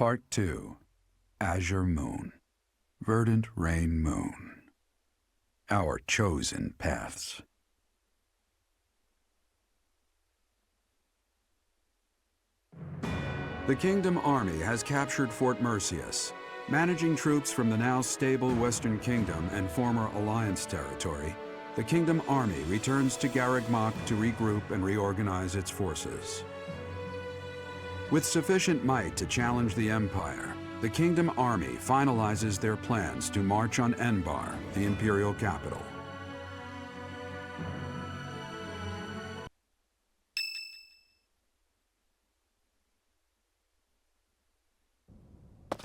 Part 2. Azure Moon. Verdant Rain Moon. Our chosen paths. The Kingdom Army has captured Fort Merceus. Managing troops from the now stable Western Kingdom and former Alliance territory, the Kingdom Army returns to Garreg Mach to regroup and reorganize its forces. With sufficient might to challenge the Empire, the Kingdom Army finalizes their plans to march on Enbar, the Imperial capital.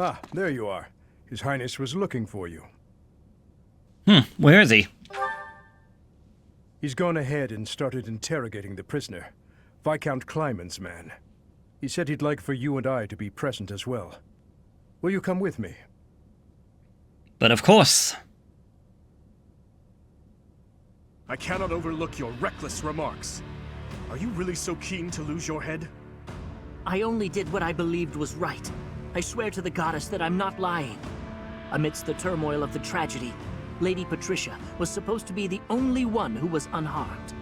Ah, there you are. His Highness was looking for you. Where is he? He's gone ahead and started interrogating the prisoner, Viscount Kleiman's man. He said he'd like for you and I to be present as well. Will you come with me? But of course. I cannot overlook your reckless remarks. Are you really so keen to lose your head? I only did what I believed was right. I swear to the goddess that I'm not lying. Amidst the turmoil of the tragedy, Lady Patricia was supposed to be the only one who was unharmed.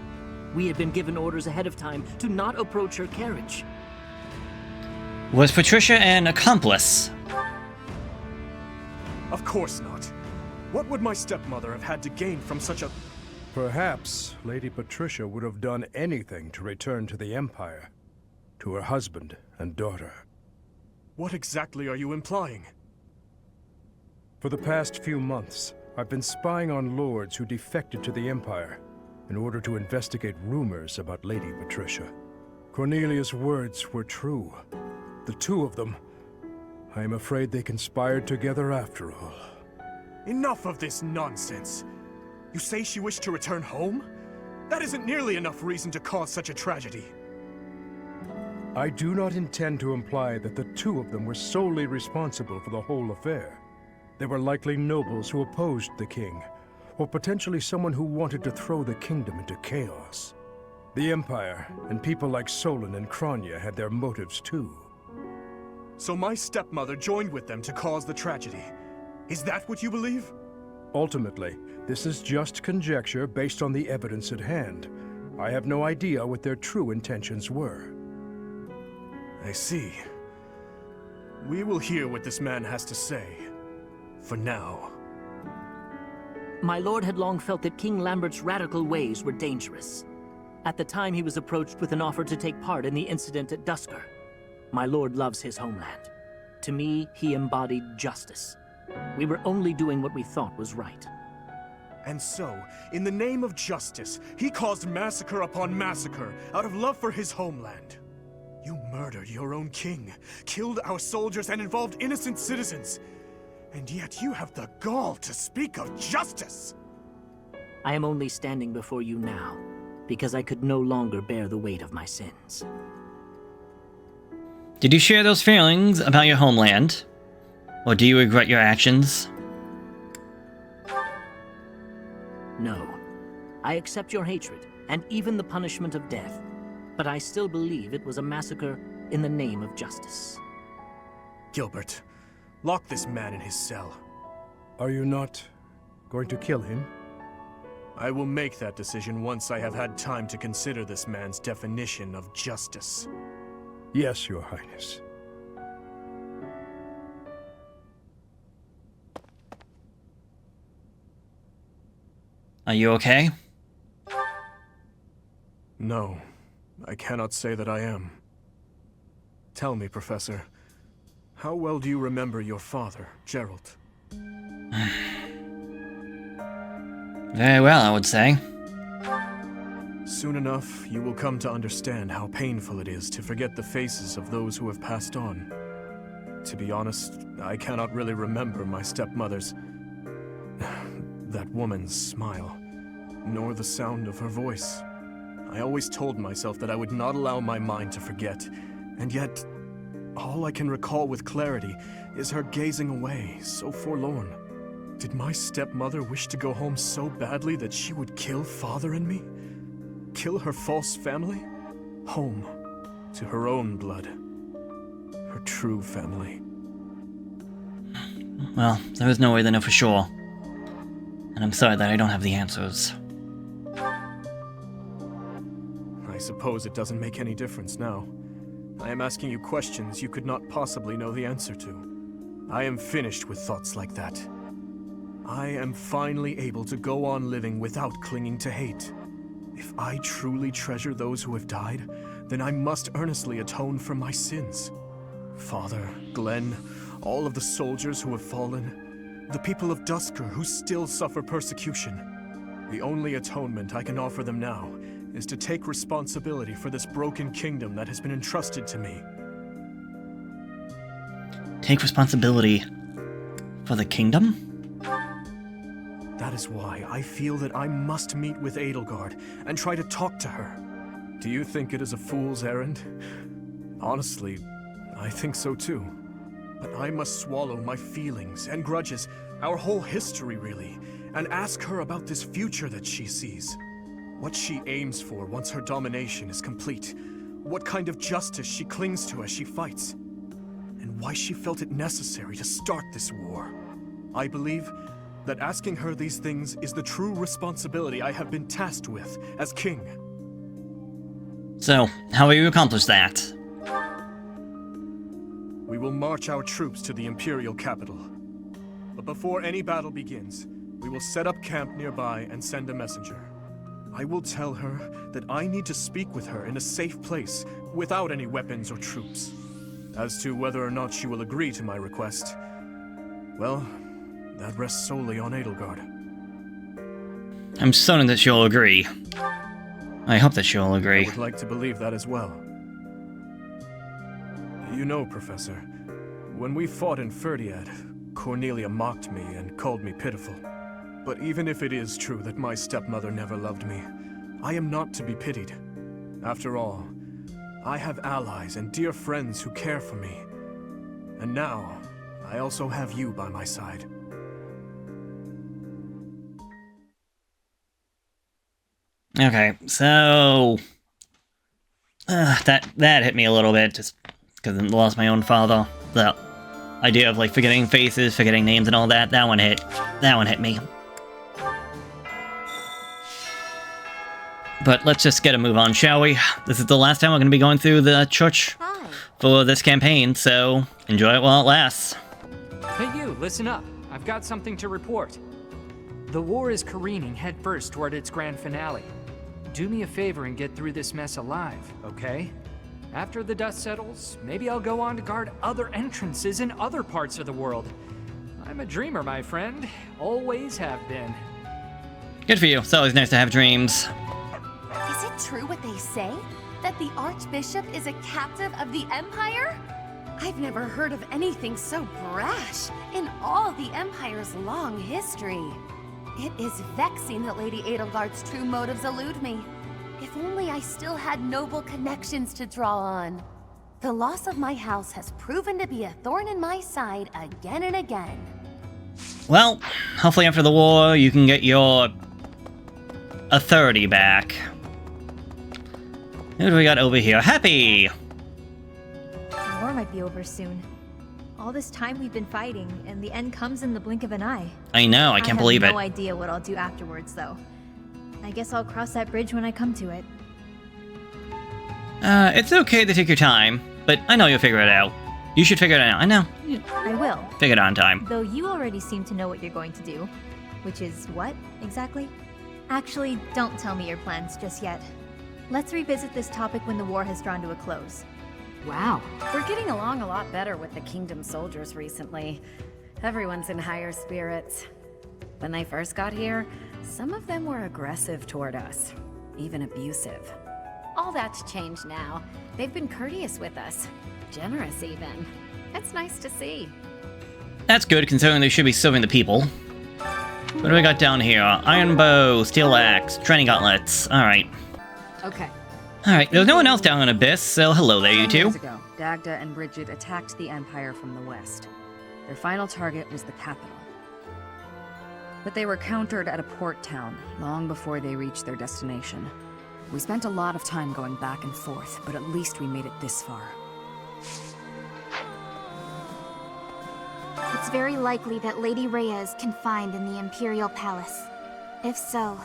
We had been given orders ahead of time to not approach her carriage. Was Patricia an accomplice? Of course not. What would my stepmother have had to gain from such a... Perhaps Lady Patricia would have done anything to return to the Empire, to her husband and daughter. What exactly are you implying? For the past few months, I've been spying on lords who defected to the Empire in order to investigate rumors about Lady Patricia. Cornelia's words were true. The two of them, I am afraid they conspired together after all. Enough of this nonsense. You say she wished to return home? That isn't nearly enough reason to cause such a tragedy. I do not intend to imply that the two of them were solely responsible for the whole affair. They were likely nobles who opposed the king, or potentially someone who wanted to throw the kingdom into chaos. The Empire, and people like Solon and Kranya had their motives too. So my stepmother joined with them to cause the tragedy. Is that what you believe? Ultimately, this is just conjecture based on the evidence at hand. I have no idea what their true intentions were. I see. We will hear what this man has to say. For now. My lord had long felt that King Lambert's radical ways were dangerous. At the time, he was approached with an offer to take part in the incident at Dusker. My lord loves his homeland. To me, he embodied justice. We were only doing what we thought was right. And so, in the name of justice, he caused massacre upon massacre out of love for his homeland. You murdered your own king, killed our soldiers, and involved innocent citizens. And yet you have the gall to speak of justice! I am only standing before you now, because I could no longer bear the weight of my sins. Did you share those feelings about your homeland? Or do you regret your actions? No. I accept your hatred, and even the punishment of death. But I still believe it was a massacre in the name of justice. Gilbert, lock this man in his cell. Are you not going to kill him? I will make that decision once I have had time to consider this man's definition of justice. Yes, Your Highness. Are you okay? No, I cannot say that I am. Tell me, Professor, how well do you remember your father, Gerald? Very well, I would say. Soon enough, you will come to understand how painful it is to forget the faces of those who have passed on. To be honest, I cannot really remember my stepmother's... that woman's smile, nor the sound of her voice. I always told myself that I would not allow my mind to forget, and yet, all I can recall with clarity is her gazing away, so forlorn. Did my stepmother wish to go home so badly that she would kill Father and me? Kill her false family? Home, to her own blood. Her true family. Well, there is no way to know for sure. And I'm sorry that I don't have the answers. I suppose it doesn't make any difference now. I am asking you questions you could not possibly know the answer to. I am finished with thoughts like that. I am finally able to go on living without clinging to hate. If I truly treasure those who have died, then I must earnestly atone for my sins. Father, Glenn, all of the soldiers who have fallen, the people of Duscur who still suffer persecution. The only atonement I can offer them now is to take responsibility for this broken kingdom that has been entrusted to me. Take responsibility for the kingdom? That is why I feel that I must meet with Edelgard and try to talk to her. Do you think it is a fool's errand? Honestly, I think so too. But I must swallow my feelings and grudges, our whole history really, and ask her about this future that she sees. What she aims for once her domination is complete. What kind of justice she clings to as she fights. And why she felt it necessary to start this war. I believe that asking her these things is the true responsibility I have been tasked with as king. So, how will you accomplish that? We will march our troops to the Imperial capital. But before any battle begins, we will set up camp nearby and send a messenger. I will tell her that I need to speak with her in a safe place, without any weapons or troops. As to whether or not she will agree to my request, well, that rests solely on Edelgard. I'm certain that she'll agree. I hope that she'll agree. I would like to believe that as well. You know, Professor, when we fought in Ferdiad, Cornelia mocked me and called me pitiful. But even if it is true that my stepmother never loved me, I am not to be pitied. After all, I have allies and dear friends who care for me. And now, I also have you by my side. Okay, so... that hit me a little bit, just because I lost my own father. The idea of, like, forgetting faces, forgetting names and all that, that one hit me. But let's just get a move on, shall we? This is the last time we're going to be going through the church for this campaign, so enjoy it while it lasts. Hey you, listen up. I've got something to report. The war is careening headfirst toward its grand finale. Do me a favor and get through this mess alive, okay? After the dust settles, maybe I'll go on to guard other entrances in other parts of the world. I'm a dreamer, my friend. Always have been. Good for you. It's always nice to have dreams. Is it true what they say? That the Archbishop is a captive of the Empire? I've never heard of anything so brash in all the Empire's long history. It is vexing that Lady Edelgard's true motives elude me. If only I still had noble connections to draw on. The loss of my house has proven to be a thorn in my side again and again. Well, hopefully after the war you can get your authority back. Who do we got over here? Happy! The war might be over soon. All this time we've been fighting, and the end comes in the blink of an eye. I know, I can't believe it. I have no idea what I'll do afterwards, though. I guess I'll cross that bridge when I come to it. It's okay to take your time, but I know you'll figure it out. You should figure it out. I know. I will. Figure it out in time. Though you already seem to know what you're going to do. Which is what, exactly? Actually, don't tell me your plans just yet. Let's revisit this topic when the war has drawn to a close. Wow, we're getting along a lot better with the Kingdom soldiers recently. Everyone's in higher spirits. When they first got here, some of them were aggressive toward us, even abusive. All that's changed now. They've been courteous with us, generous even. It's nice to see. That's good, considering they should be serving the people. What do we got down here? Iron bow, steel axe, training gauntlets. Alright. Okay. Alright, there's no one else down in Abyss, so hello there, you two. Years ago, Dagda and Bridget attacked the Empire from the west. Their final target was the capital. But they were countered at a port town long before they reached their destination. We spent a lot of time going back and forth, but at least we made it this far. It's very likely that Lady Rhea is confined in the Imperial Palace. If so,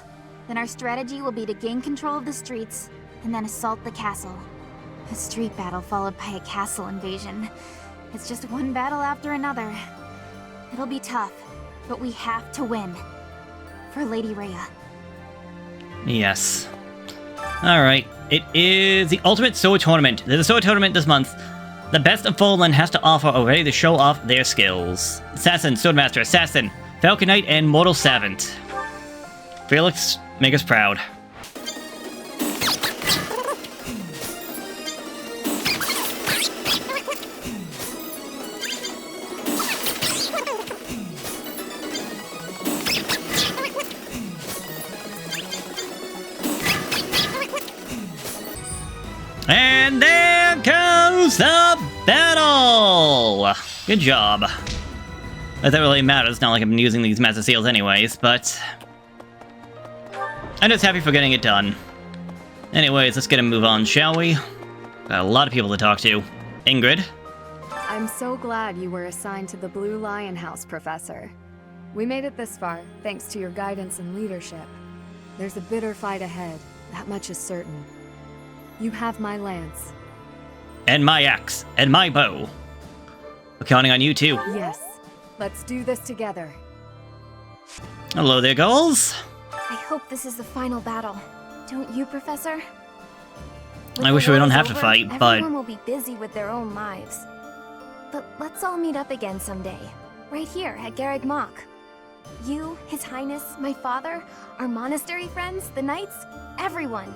then our strategy will be to gain control of the streets, and then assault the castle. A street battle followed by a castle invasion. It's just one battle after another. It'll be tough, but we have to win. For Lady Rhea. Yes. Alright, it is the Ultimate Sword Tournament. There's a sword tournament this month. The best of Fallland has to offer are ready to show off their skills. Assassin, Swordmaster, Assassin, Falcon Knight, and Mortal Servant. Felix, make us proud. And there goes the battle! Good job. Not that really matters, not like I've been using these Master Seals anyways, but I'm just happy for getting it done. Anyways, let's get a move on, shall we? Got a lot of people to talk to. Ingrid? I'm so glad you were assigned to the Blue Lion House, Professor. We made it this far, thanks to your guidance and leadership. There's a bitter fight ahead, that much is certain. You have my lance. And my axe. And my bow. We're counting on you too. Yes. Let's do this together. Hello there, girls. I hope this is the final battle. Don't you, Professor? I wish we don't have to fight, but everyone will be busy with their own lives. But let's all meet up again someday. Right here at Garreg Mach. You, His Highness, my father, our monastery friends, the knights, everyone.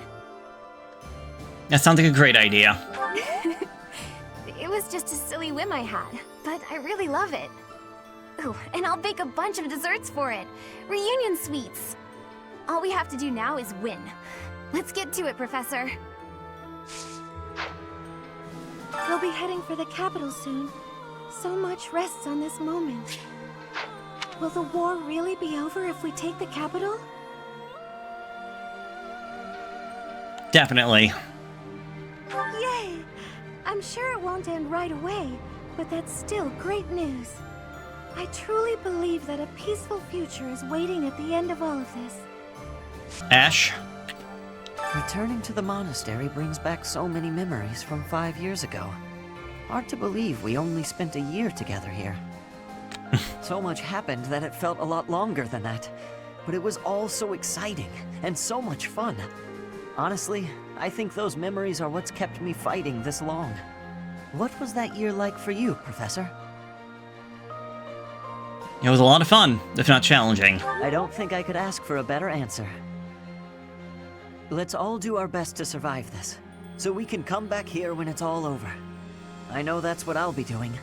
that sounds like a great idea. It was just a silly whim I had, but I really love it. Ooh, and I'll bake a bunch of desserts for it. Reunion sweets. All we have to do now is win. Let's get to it, Professor. We'll be heading for the capital soon. So much rests on this moment. Will the war really be over if we take the capital? Definitely. Yay! I'm sure it won't end right away, but that's still great news. I truly believe that a peaceful future is waiting at the end of all of this. Ash? Returning to the monastery brings back so many memories from 5 years ago. Hard to believe we only spent a year together here. So much happened that it felt a lot longer than that. But it was all so exciting and so much fun. Honestly, I think those memories are what's kept me fighting this long. What was that year like for you, Professor? It was a lot of fun, if not challenging. I don't think I could ask for a better answer. Let's all do our best to survive this, so we can come back here when it's all over. I know that's what I'll be doing.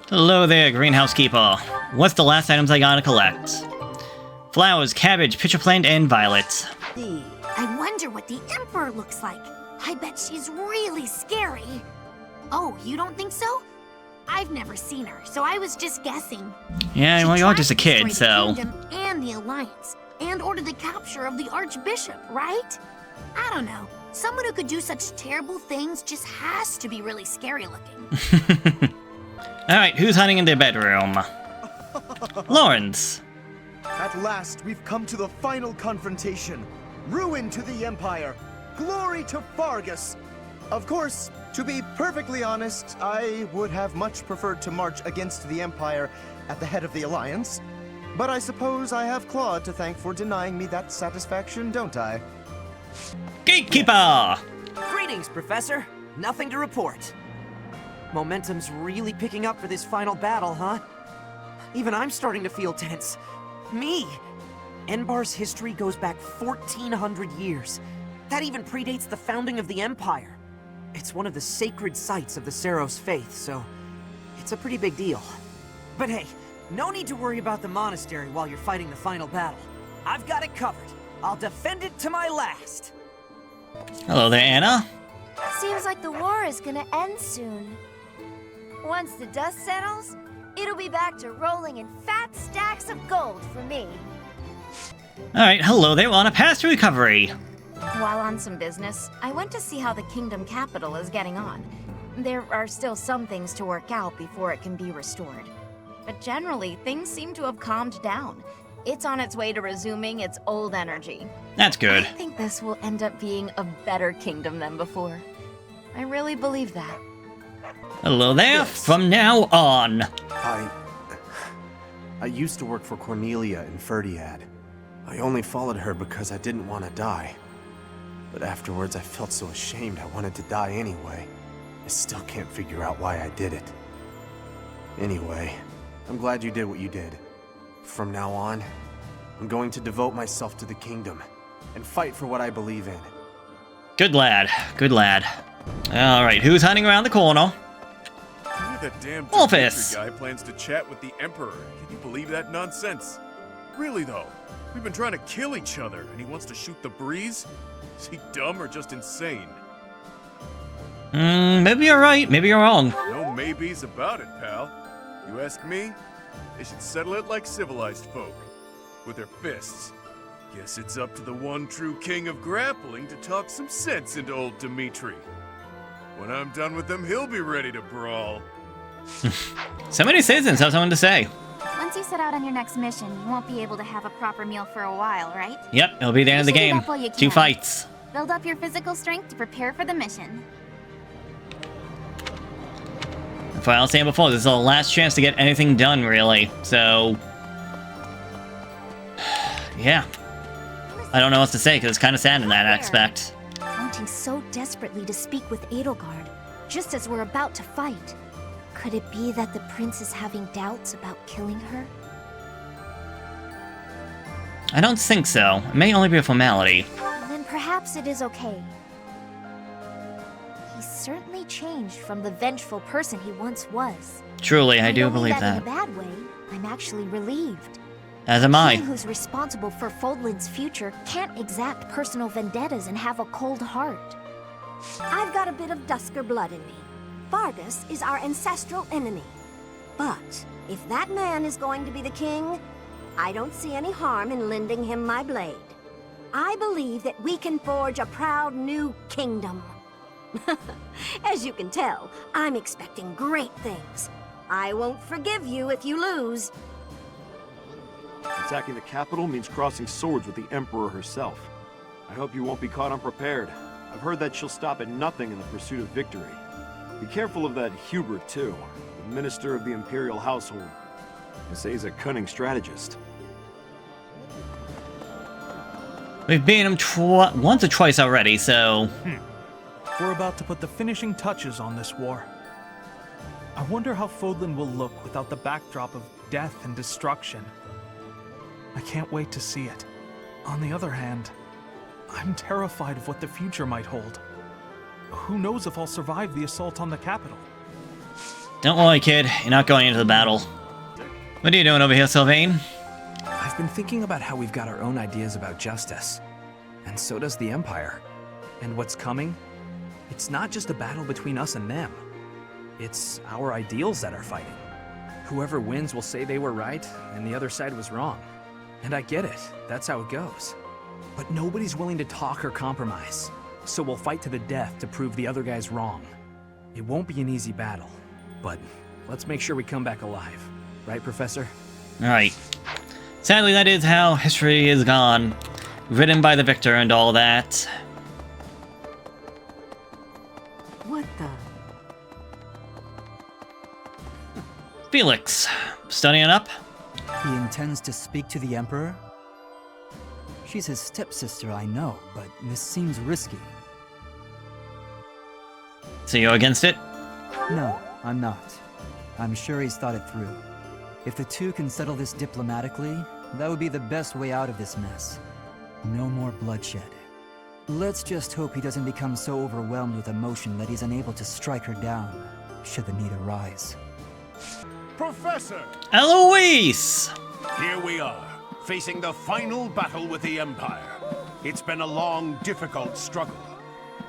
Hello there, greenhouse keeper. What's the last items I gotta collect? Flowers, cabbage, pitcher plant, and violets. I wonder what the Emperor looks like. I bet she's really scary. Oh, you don't think so? I've never seen her, so I was just guessing. Yeah, well, you're just a kid, so... The kingdom and the Alliance, and ordered the capture of the Archbishop, right? I don't know. Someone who could do such terrible things just has to be really scary looking. Alright, who's hiding in their bedroom? Lawrence. At last, we've come to the final confrontation. Ruin to the Empire. Glory to Fargus. Of course, to be perfectly honest, I would have much preferred to march against the Empire at the head of the Alliance. But I suppose I have Claude to thank for denying me that satisfaction, don't I? Gatekeeper! Greetings, Professor. Nothing to report. Momentum's really picking up for this final battle, huh? Even I'm starting to feel tense. Me! Enbar's history goes back 1,400 years. That even predates the founding of the Empire. It's one of the sacred sites of the Seros faith, so it's a pretty big deal. But hey, no need to worry about the monastery while you're fighting the final battle. I've got it covered. I'll defend it to my last. Hello there, Anna. Seems like the war is gonna end soon. Once the dust settles, it'll be back to rolling in fat stacks of gold for me. Alright, hello there, on a path to recovery. While on some business, I went to see how the kingdom capital is getting on. There are still some things to work out before it can be restored. But generally, things seem to have calmed down. It's on its way to resuming its old energy. That's good. I think this will end up being a better kingdom than before. I really believe that. Hello there, from now on. I used to work for Cornelia in Ferdiad. I only followed her because I didn't want to die. But afterwards I felt so ashamed I wanted to die anyway. I still can't figure out why I did it. Anyway, I'm glad you did what you did. From now on, I'm going to devote myself to the kingdom and fight for what I believe in. Good lad, good lad. Alright, who's hiding around the corner? That damn Office guy plans to chat with the Emperor. Can you believe that nonsense? Really though, we've been trying to kill each other, and he wants to shoot the breeze? Is he dumb or just insane? Maybe you're right, maybe you're wrong. No maybes about it, pal. You ask me, they should settle it like civilized folk, with their fists. Guess it's up to the one true king of grappling to talk some sense into old Dimitri. When I'm done with them, he'll be ready to brawl. So many citizens have something to say. Once you set out on your next mission, you won't be able to have a proper meal for a while, right? Yep, it'll be the end of the game. 2 fights. Build up your physical strength to prepare for the mission. That's what I was saying before, this is the last chance to get anything done, really. So... yeah. I don't know what to say, because it's kind of sad in that aspect. Wanting so desperately to speak with Edelgard, just as we're about to fight. Could it be that the prince is having doubts about killing her? I don't think so. It may only be a formality. Then perhaps it is okay. He's certainly changed from the vengeful person he once was. Truly, I do believe that. that. In a bad way, I'm actually relieved. As am I. He who's responsible for Fodlan's future can't exact personal vendettas and have a cold heart. I've got a bit of Dusker blood in me. Vargas is our ancestral enemy. But if that man is going to be the king, I don't see any harm in lending him my blade. I believe that we can forge a proud new kingdom. As you can tell, I'm expecting great things. I won't forgive you if you lose. Attacking the capital means crossing swords with the Emperor herself. I hope you won't be caught unprepared. I've heard that she'll stop at nothing in the pursuit of victory. Be careful of that Hubert, too, the minister of the Imperial household. They say he's a cunning strategist. We've beaten him once or twice already, so... We're about to put the finishing touches on this war. I wonder how Fodlan will look without the backdrop of death and destruction. I can't wait to see it. On the other hand, I'm terrified of what the future might hold. Who knows if I'll survive the assault on the capital? Don't worry, kid. You're not going into the battle. What are you doing over here, Sylvain? I've been thinking about how we've got our own ideas about justice. And so does the Empire. And what's coming? It's not just a battle between us and them. It's our ideals that are fighting. Whoever wins will say they were right, and the other side was wrong. And I get it. That's how it goes. But nobody's willing to talk or compromise. So we'll fight to the death to prove the other guy's wrong. It won't be an easy battle, but let's make sure we come back alive. Right, Professor? Alright. Sadly, that is how history is gone. Written by the victor and all that. What the? Felix, studying up? He intends to speak to the Emperor? She's his stepsister, I know, but this seems risky. So you're against it? No, I'm not. I'm sure he's thought it through. If the two can settle this diplomatically, that would be the best way out of this mess. No more bloodshed. Let's just hope he doesn't become so overwhelmed with emotion that he's unable to strike her down, should the need arise. Professor! Eloise! Here we are, facing the final battle with the Empire. It's been a long, difficult struggle.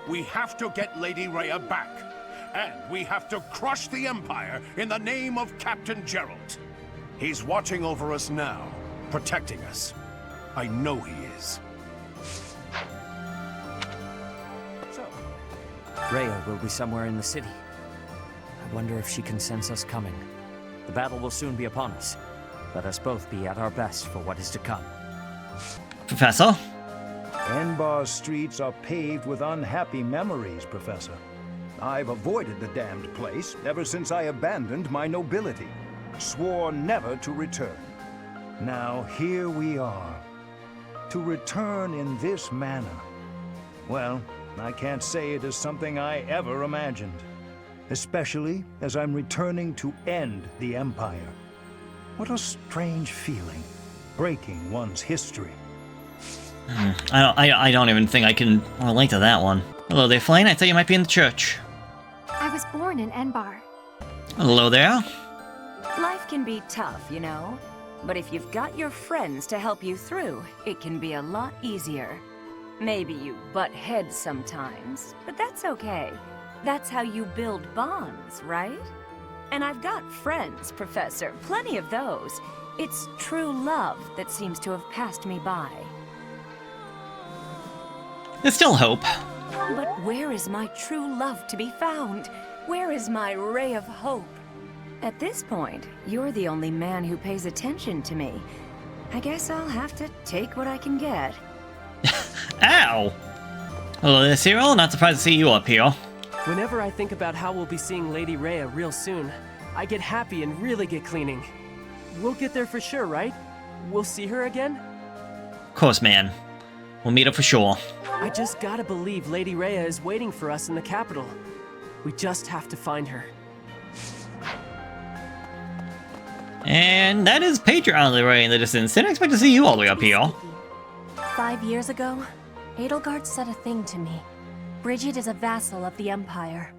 We have to get Lady Rhea back. And we have to crush the Empire in the name of Captain Geralt. He's watching over us now, protecting us. I know he is. So, Rhea will be somewhere in the city. I wonder if she can sense us coming. The battle will soon be upon us. Let us both be at our best for what is to come. Professor? Enbar's streets are paved with unhappy memories, Professor. I've avoided the damned place ever since I abandoned my nobility. Swore never to return. Now here we are. To return in this manner. Well, I can't say it is something I ever imagined. Especially as I'm returning to end the Empire. What a strange feeling, breaking one's history. I don't even think I can relate to that one. Hello there, Flame. I thought you might be in the church. I was born in Enbar. Hello there. Life can be tough, you know. But if you've got your friends to help you through, it can be a lot easier. Maybe you butt heads sometimes, but that's okay. That's how you build bonds, right? And I've got friends, Professor, plenty of those. It's true love that seems to have passed me by. There's still hope. But where is my true love to be found? Where is my ray of hope? At this point, you're the only man who pays attention to me. I guess I'll have to take what I can get. Ow! Hello there, Cyril. Not surprised to see you up here. Whenever I think about how we'll be seeing Lady Rhea real soon, I get happy and really get cleaning. We'll get there for sure, right? We'll see her again? Of course, man. We'll meet up for sure. I just gotta believe Lady Rhea is waiting for us in the capital. We just have to find her. And that is Patreon all the way in the distance. Didn't expect to see you all the way up here. 5 years ago, Edelgard said a thing to me. Bridget is a vassal of the Empire.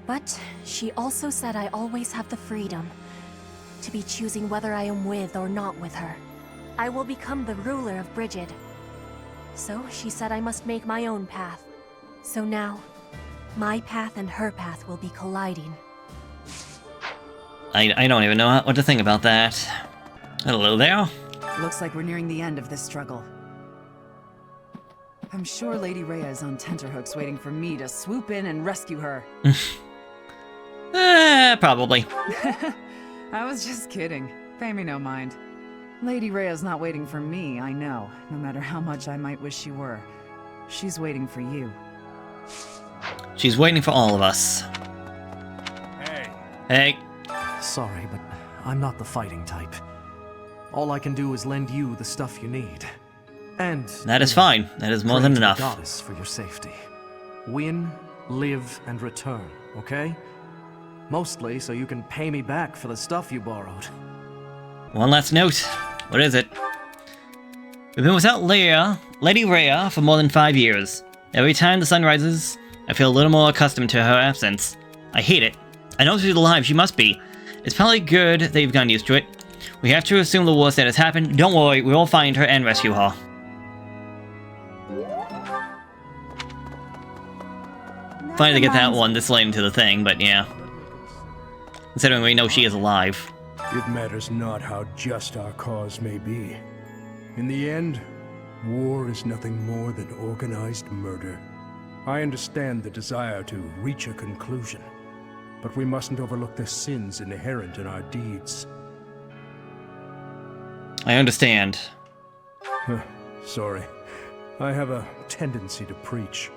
But she also said I always have the freedom to be choosing whether I am with or not with her. I will become the ruler of Bridget. So she said I must make my own path. So now, my path and her path will be colliding. I don't even know what to think about that. Hello there. Looks like we're nearing the end of this struggle. I'm sure Lady Rhea is on tenterhooks waiting for me to swoop in and rescue her. Probably. I was just kidding. Pay me no mind. Lady Rhea's not waiting for me, I know. No matter how much I might wish she were. She's waiting for you. She's waiting for all of us. Hey. Sorry, but I'm not the fighting type. All I can do is lend you the stuff you need. And that is fine. That is more than enough. The goddess for your safety. Win, live, and return, okay? Mostly so you can pay me back for the stuff you borrowed. One last note. What is it? We've been without Lady Rhea, for more than 5 years. Every time the sun rises, I feel a little more accustomed to her absence. I hate it. I know she's alive. She must be. It's probably good that you've gotten used to it. We have to assume the worst that has happened. Don't worry, we will find her and rescue her. Funny to get that one this late into the thing, but yeah. Considering we know she is alive. It matters not how just our cause may be. In the end, war is nothing more than organized murder. I understand the desire to reach a conclusion, but we mustn't overlook the sins inherent in our deeds. I understand. Sorry. I have a tendency to preach.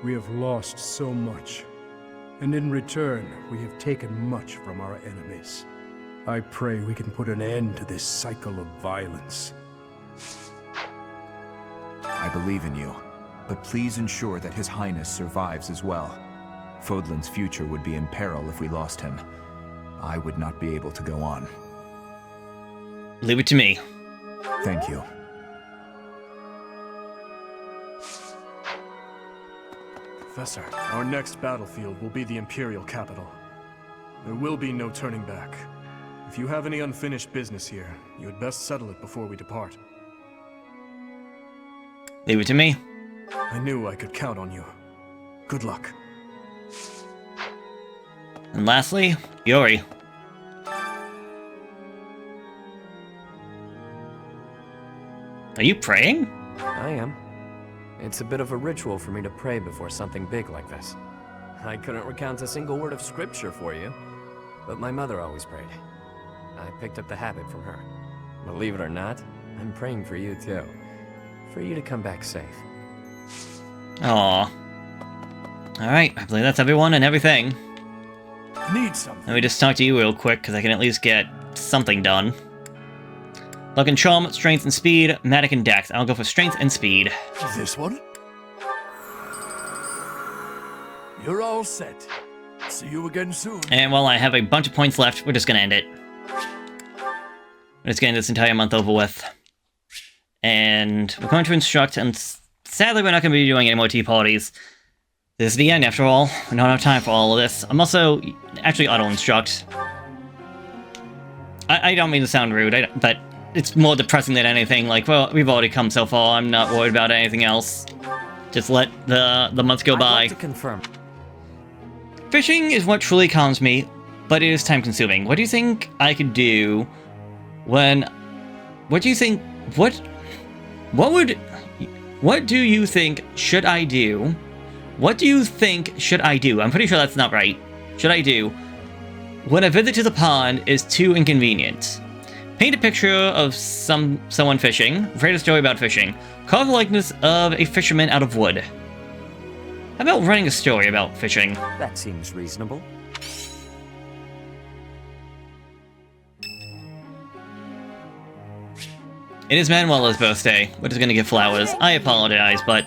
We have lost so much, and in return, we have taken much from our enemies. I pray we can put an end to this cycle of violence. I believe in you, but please ensure that His Highness survives as well. Fodlan's future would be in peril if we lost him. I would not be able to go on. Leave it to me. Thank you. Professor, our next battlefield will be the Imperial capital. There will be no turning back. If you have any unfinished business here, you had best settle it before we depart. Leave it to me. I knew I could count on you. Good luck. And lastly, Yuri. Are you praying? I am. It's a bit of a ritual for me to pray before something big like this. I couldn't recount a single word of scripture for you, but my mother always prayed. I picked up the habit from her. Believe it or not, I'm praying for you too. For you to come back safe. Aww. Alright, I believe that's everyone and everything. Need something. Let me just talk to you real quick, because I can at least get something done. Luck and Charm, Strength and Speed, Magic and Dex. I'll go for Strength and Speed. This one? You're all set. See you again soon. And while I have a bunch of points left, we're just gonna end it. We're just getting this entire month over with. And we're going to instruct, and sadly we're not going to be doing any more tea parties. This is the end, after all. We don't have time for all of this. I'm also actually auto-instruct. I don't mean to sound rude, but it's more depressing than anything. Like, well, we've already come so far. I'm not worried about anything else. Just let the months go by. I'd like to confirm. Fishing is what truly calms me, but it is time-consuming. What do you think I could do when... What do you think... What do you think should I do? What do you think should I do? I'm pretty sure that's not right. Should I do when a visit to the pond is too inconvenient? Paint a picture of someone fishing. Write a story about fishing. Carve a likeness of a fisherman out of wood. How about writing a story about fishing? That seems reasonable. It is Manuela's birthday. We're just gonna give flowers. I apologize, but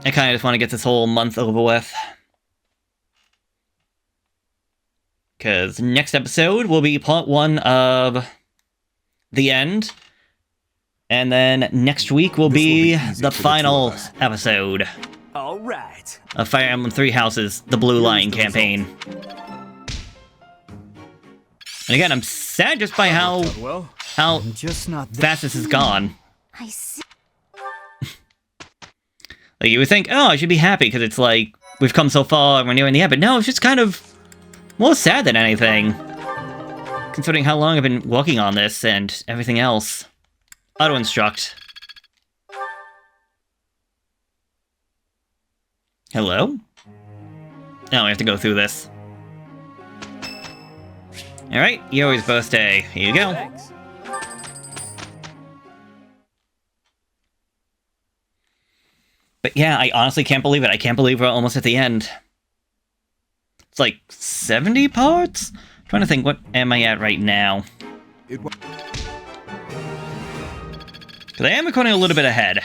I kind of just want to get this whole month over with. Because next episode will be part 1 of The End. And then next week will be the final episode. All right. Of Fire Emblem 3 Houses, the Blue Lion campaign. And again, I'm sad just by how fast this has gone. I see. Like, you would think, oh, I should be happy, because it's like, we've come so far and we're nearing the end, but no, it's just kind of more sad than anything. Considering how long I've been working on this and everything else. Auto-instruct. Hello? Oh, I have to go through this. Alright, Yori's birthday. Here you go. Thanks. But yeah, I honestly can't believe it. I can't believe we're almost at the end. It's like 70 parts? I'm trying to think, what am I at right now? Because I am recording a little bit ahead.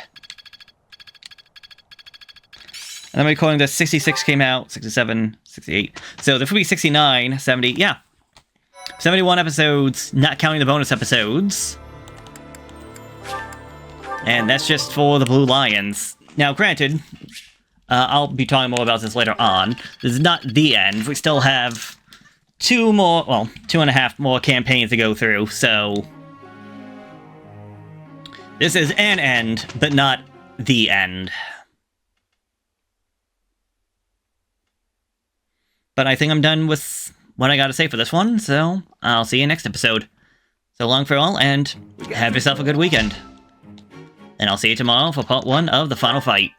And I'm recording the 66 came out, 67, 68. So there will be 69, 70, yeah. 71 episodes, not counting the bonus episodes. And that's just for the Blue Lions. Now, granted, I'll be talking more about this later on. This is not the end. We still have 2.5 more campaigns to go through, so... This is an end, but not the end. But I think I'm done with what I gotta say for this one, so I'll see you next episode. So long for all, and have yourself a good weekend. And I'll see you tomorrow for part 1 of the final fight.